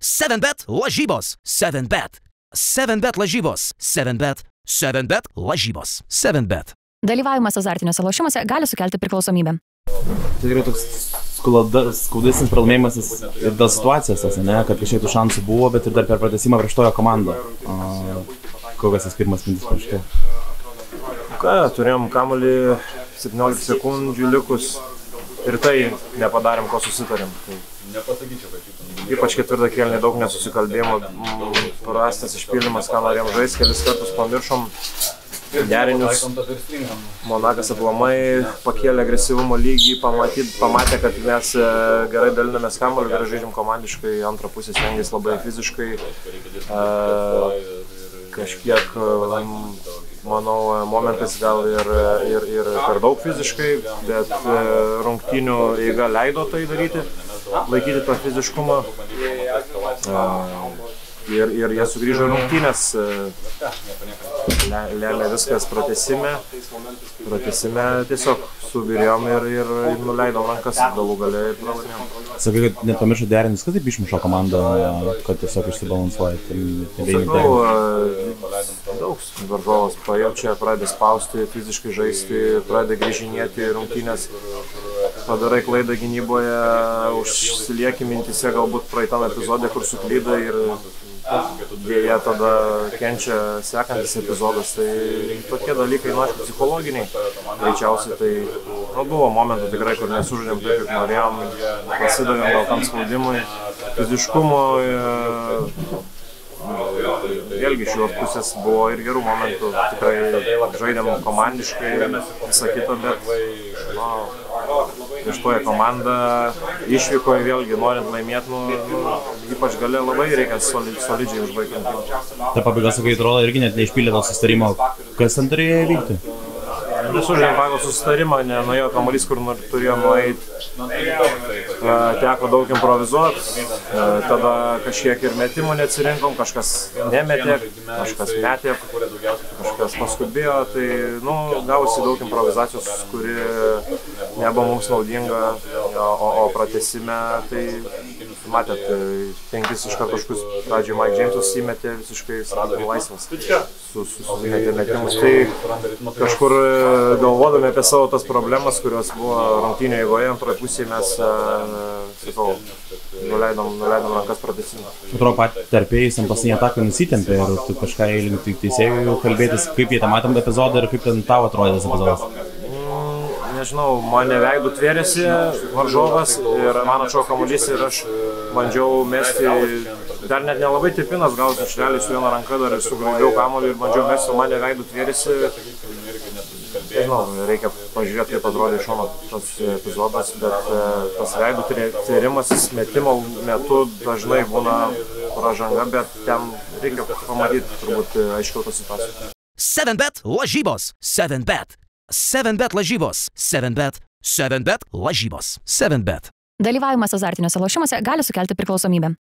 7bet lažybos. 7bet. 7bet lažybos. 7bet. 7bet lažybos. 7bet. Dalyvavimas azartiniuose lošimuose gali sukelti priklausomybę. Tai yra toks skaudesnis pralaimėjimas ir dėl situacijos, ne, kad kažkiek tų šansų buvo, bet ir dar per pratęsimą prieš tojo komandą. Kokias tas pirmas mintis prieš tai? Ką, turėjom kamuolį 17 sekundžių likus ir tai nepadarėm, ko susitarėm. Ypač ketvirtą kėlinį daug nesusikalbėjimo, prastas išpildymas, ką norėjom žaisti, kelis kartus pamiršom derinius. Monakas aplamai pakėlė agresyvumo lygį, pamatė, kad mes gerai dalinamės kamuolį, gerai žaidžiam komandiškai, antrą pusę stengiasi labai fiziškai, kažkiek, manau, momentais gal ir per daug fiziškai, bet rungtynių eiga leido tai daryti, laikyti tą fiziškumą. Ir jie sugrįžo rungtynės, lėmė viskas pratęsime tiesiog subirėjom ir nuleidom rankas galų gale ir pralaimėjom. Sakai, kad net pamiršo derintis, kas taip išmušo komandą, kad tiesiog išsibalansuoja? Sakau, daug varžovas pajaučia, pradeda spausti, fiziškai žaisti, pradeda grįžinėti rungtynės, padarai klaidą gynyboje, užsilieki mintise galbūt praeitam epizode, kur suklydai ir dėja tada kenčia sekantis epizodas, tai tokie dalykai, aišku, psichologiniai, greičiausiai, tai buvo momentų tikrai, kur nesužaidėm taip, kaip norėjom, pasidavėm gal tam spaudimui, fiziškumo, vėlgi iš jos pusės buvo ir gerų momentų, tikrai žaidėm komandiškai, visą kitą, bet prieš toje komandą išvykoje vėlgi, norint laimėti, ypač gale labai reikia solidžiai užbaigti. Ta pabaiga, sakai, atrodo, irgi net neišpildė to susitarimo. Kas ten turėjo įvykti? Nesužaidėm pagal susitarimą, nenuėjo kamuolys, kur turėjom nueiti. Teko daug improvizuoti, tada kažkiek ir metimų neatsirinkom, kažkas nemetė, kažkas metė, kažkas paskubėjo, tai gavosi daug improvizacijos, kuri nebuvo mums naudinga, o pratęsime, tai matėt, 5 iškart taškus pradžioje Mike Jamesas įmetė visiškai laisvas, susimetė metimus, tai kažkur galvodami apie savo tas problemas, kurios buvo rungtynių eigoje, antroje pusėje mes, nuleidom rankas pratęsimą. Atrodo, tarpėjais ant paskutinį ataką nusitempė ir tu kažką įlink teisėjų kalbėtis, kaip jie tą matėm epizodą ir kaip ten tau atrodė tas epizodas? Nežinau, mane veidų tvėrėsi varžovas ir man atšoko kamuolys ir aš bandžiau mesti, dar net nelabai tipinas, gal švelniai su viena ranka dar sugrįžau kamuolį ir bandžiau mesti, mane veidų tvėrėsi. Nežinau, reikia pažiūrėti, kaip atrodė iš šono tas epizodas, bet tas veidų tvėrimas metimo metu dažnai būna pražanga, bet ten reikia pamatyti turbūt aiškiau tą situaciją. 7bet lažybos. 7bet. 7bet lažybos. 7bet. 7bet lažybos. 7bet. Dalyvavimas azartiniuose lošimuose gali sukelti priklausomybę.